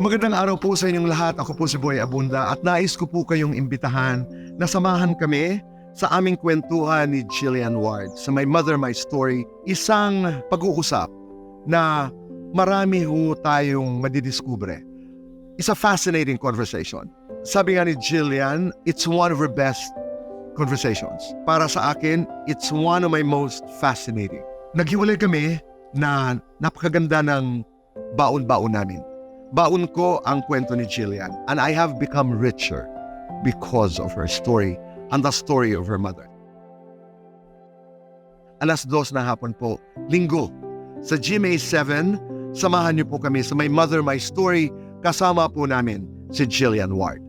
Magandang araw po sa inyong lahat. Ako po si Boy Abunda at nais ko po kayong imbitahan na samahan kami sa aming kwentuhan ni Jillian Ward sa My Mother, My Story. Isang pag-uusap na marami ho tayong madidiskubre. It's a fascinating conversation. Sabi nga ni Jillian, it's one of her best conversations. Para sa akin, it's one of my most fascinating. Naghiwalay kami na napakaganda ng baon-baon namin. Baon ko ang kwento ni Jillian, and I have become richer because of her story and the story of her mother. 2:00 na hapon po, Linggo, sa GMA7, samahan niyo po kami sa My Mother, My Story, kasama po namin si Jillian Ward.